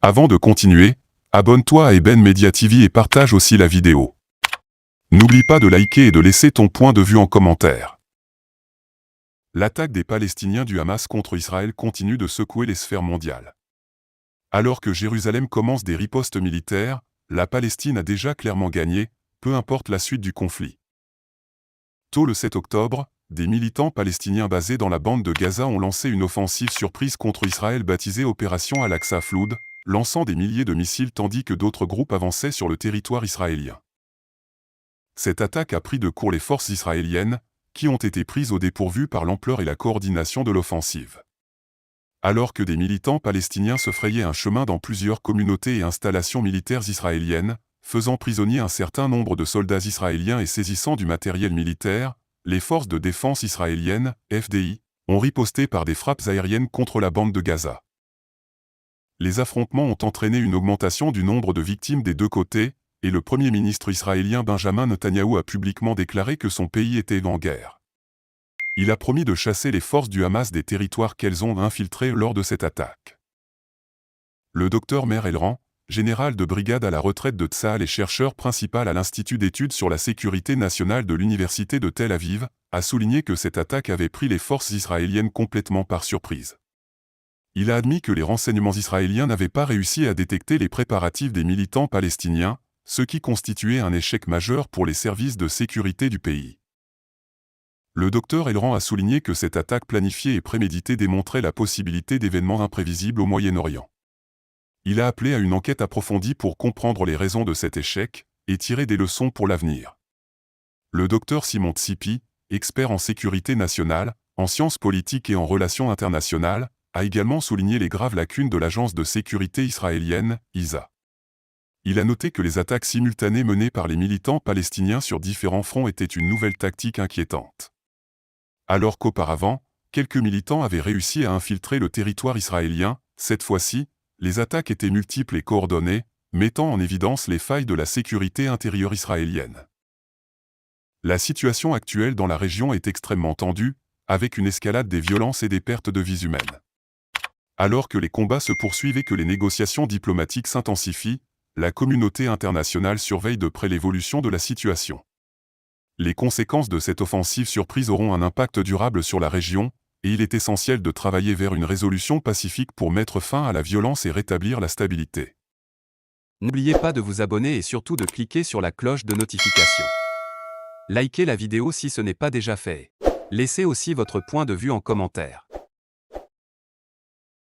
Avant de continuer, abonne-toi à Eben Media TV et partage aussi la vidéo. N'oublie pas de liker et de laisser ton point de vue en commentaire. L'attaque des Palestiniens du Hamas contre Israël continue de secouer les sphères mondiales. Alors que Jérusalem commence des ripostes militaires, la Palestine a déjà clairement gagné, peu importe la suite du conflit. Tôt le 7 octobre, des militants palestiniens basés dans la bande de Gaza ont lancé une offensive surprise contre Israël baptisée Opération Al-Aqsa Flood, lançant des milliers de missiles tandis que d'autres groupes avançaient sur le territoire israélien. Cette attaque a pris de court les forces israéliennes, qui ont été prises au dépourvu par l'ampleur et la coordination de l'offensive. Alors que des militants palestiniens se frayaient un chemin dans plusieurs communautés et installations militaires israéliennes, faisant prisonnier un certain nombre de soldats israéliens et saisissant du matériel militaire, les forces de défense israéliennes, FDI, ont riposté par des frappes aériennes contre la bande de Gaza. Les affrontements ont entraîné une augmentation du nombre de victimes des deux côtés, et le Premier ministre israélien Benjamin Netanyahou a publiquement déclaré que son pays était en guerre. Il a promis de chasser les forces du Hamas des territoires qu'elles ont infiltrés lors de cette attaque. Le docteur Meir Elran, général de brigade à la retraite de Tsahal et chercheur principal à l'Institut d'études sur la sécurité nationale de l'Université de Tel Aviv, a souligné que cette attaque avait pris les forces israéliennes complètement par surprise. Il a admis que les renseignements israéliens n'avaient pas réussi à détecter les préparatifs des militants palestiniens, ce qui constituait un échec majeur pour les services de sécurité du pays. Le docteur Elran a souligné que cette attaque planifiée et préméditée démontrait la possibilité d'événements imprévisibles au Moyen-Orient. Il a appelé à une enquête approfondie pour comprendre les raisons de cet échec et tirer des leçons pour l'avenir. Le docteur Simon Tsipi, expert en sécurité nationale, en sciences politiques et en relations internationales, a également souligné les graves lacunes de l'agence de sécurité israélienne, ISA. Il a noté que les attaques simultanées menées par les militants palestiniens sur différents fronts étaient une nouvelle tactique inquiétante. Alors qu'auparavant, quelques militants avaient réussi à infiltrer le territoire israélien, cette fois-ci, les attaques étaient multiples et coordonnées, mettant en évidence les failles de la sécurité intérieure israélienne. La situation actuelle dans la région est extrêmement tendue, avec une escalade des violences et des pertes de vies humaines. Alors que les combats se poursuivent et que les négociations diplomatiques s'intensifient, la communauté internationale surveille de près l'évolution de la situation. Les conséquences de cette offensive surprise auront un impact durable sur la région, et il est essentiel de travailler vers une résolution pacifique pour mettre fin à la violence et rétablir la stabilité. N'oubliez pas de vous abonner et surtout de cliquer sur la cloche de notification. Likez la vidéo si ce n'est pas déjà fait. Laissez aussi votre point de vue en commentaire.